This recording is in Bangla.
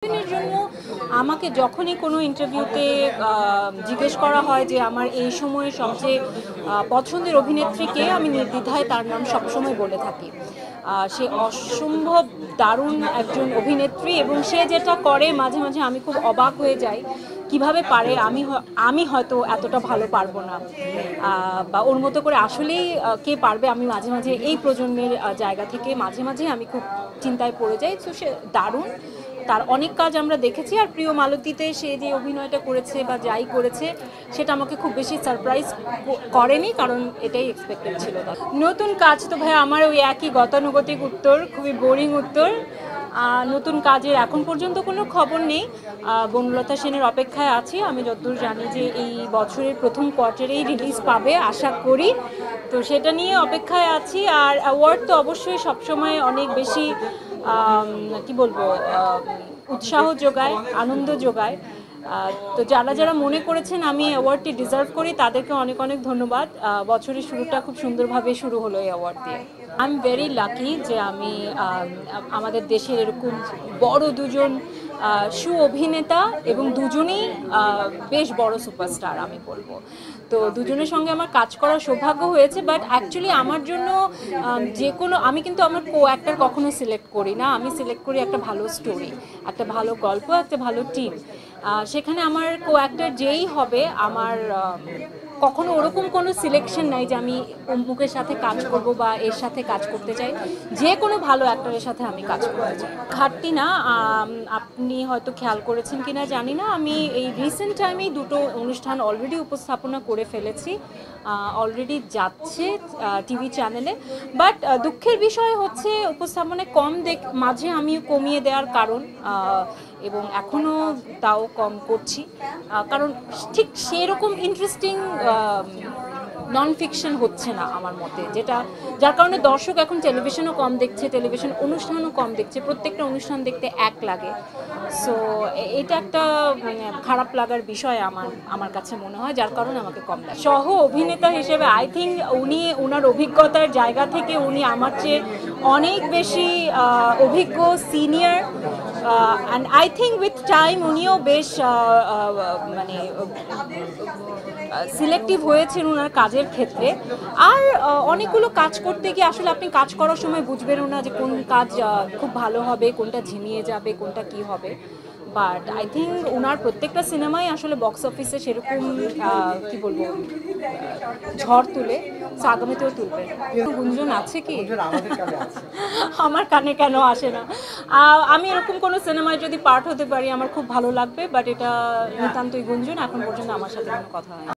এর জন্য আমাকে যখনই কোনো ইন্টারভিউতে জিজ্ঞেস করা হয় যে আমার এই সময়ে সবচেয়ে পছন্দের অভিনেত্রীকে, আমি নির্দ্বিধায় তার নাম সবসময় বলে থাকি। সে অসম্ভব দারুণ একজন অভিনেত্রী এবং সে যেটা করে মাঝে মাঝে আমি খুব অবাক হয়ে যাই কিভাবে পারে। আমি হয়তো এতটা ভালো পারবো না, বা ওর মতো করে আসলেই কে পারবে। আমি মাঝে মাঝে এই প্রজন্মের জায়গা থেকে মাঝে মাঝে আমি খুব চিন্তায় পড়ে যাই। তো সে দারুণ, তার অনেক কাজ আমরা দেখেছি। আর প্রিয় মালতীতে সে যে অভিনয়টা করেছে বা যাই করেছে সেটা আমাকে খুব বেশি সারপ্রাইজ করেনি, কারণ এটাই এক্সপেক্টেড ছিল। তার নতুন কাজ তো ভাই আমার ওই একই গতানুগতিক উত্তর, খুবই বোরিং উত্তর। নতুন কাজের এখন পর্যন্ত কোনো খবর নেই। বনলতা সেনের অপেক্ষায় আছি। আমি যতদূর জানি যে এই বছরের প্রথম কোয়ার্টারেই রিলিজ পাবে আশা করি, তো সেটা নিয়ে অপেক্ষায় আছি। আর অ্যাওয়ার্ড তো অবশ্যই সবসময় অনেক বেশি কি বলবো, উৎসাহ যোগায়, আনন্দ যোগায়। তো যারা যারা মনে করেছেন আমি অ্যাওয়ার্ডটি ডিজার্ভ করি তাদেরকে অনেক অনেক ধন্যবাদ। বছরের শুরুটা খুব সুন্দরভাবে শুরু হলো এই অ্যাওয়ার্ড দিয়ে। আই এম ভেরি লাকি যে আমি আমাদের দেশের এরকম বড় দুজন সু অভিনেতা এবং দুজনেই বেশ বড় সুপারস্টার আমি বলবো। তো দুজনের সঙ্গে আমার কাজ করার সৌভাগ্য হয়েছে। বাট অ্যাকচুয়ালি আমার জন্য যে কোনো, আমি কিন্তু আমার কো অ্যাক্টর কখনো সিলেক্ট করি না। আমি সিলেক্ট করি একটা ভালো স্টোরি, একটা ভালো গল্প, একটা ভালো টিম। সেখানে আমার কো অ্যাক্টর যেই হবে, আমার কখনো ওরকম কোনো সিলেকশন নাই যে আমি অমুকের সাথে কাজ করব বা এর সাথে কাজ করতে চাই। যে কোনো ভালো অ্যাক্টরের সাথে আমি কাজ করতে চাই। ঘাটতি না, আপনি হয়তো খেয়াল করেছেন কিনা জানি না, আমি এই রিসেন্ট টাইমেই দুটো অনুষ্ঠান অলরেডি উপস্থাপনা করে ফেলেছি, অলরেডি যাচ্ছে টিভি চ্যানেলে। বাট দুঃখের বিষয় হচ্ছে উপস্থাপনায় কম মাঝে আমি কমিয়ে দেওয়ার কারণ, এবং এখনও তাও কম করছি, কারণ ঠিক সেরকম ইন্টারেস্টিং নন ফিকশন হচ্ছে না আমার মতে, যার কারণে দর্শক এখন টেলিভিশনও কম দেখছে, টেলিভিশন অনুষ্ঠানও কম দেখছে, প্রত্যেকটা অনুষ্ঠান দেখতে এক লাগে। সো এটা একটা খারাপ লাগার বিষয় আমার কাছে মনে হয়, যার কারণে আমাকে কম লাগে। সহ অভিনেতা হিসেবে আই থিঙ্ক ওনার অভিজ্ঞতার জায়গা থেকে উনি আমার চেয়ে অনেক বেশি অভিজ্ঞ, senior. And I think with time উনিও বেশ মানে সিলেক্টিভ হয়েছেন ওনার কাজের ক্ষেত্রে। আর অনেকগুলো কাজ করতে গিয়ে আসলে আপনি কাজ করার সময় বুঝবেনও না যে কোন কাজ খুব ভালো হবে, কোনটা ঝিমিয়ে যাবে, কোনটা কি হবে। বাট আই থিঙ্ক ওনার প্রত্যেকটা সিনেমাই আসলে বক্স অফিসে সেরকম কি বলবো ঝড় তুলে, আগামীতেও তুলবে। গুঞ্জন আছে কি? আমার কানে কেন আসে না? আমি এরকম কোনো সিনেমায় যদি পার্ট হতে পারি আমার খুব ভালো লাগবে, বাট এটা নিতান্তই গুঞ্জন, এখন পর্যন্ত আমার সাথে কোনো কথা হয় না।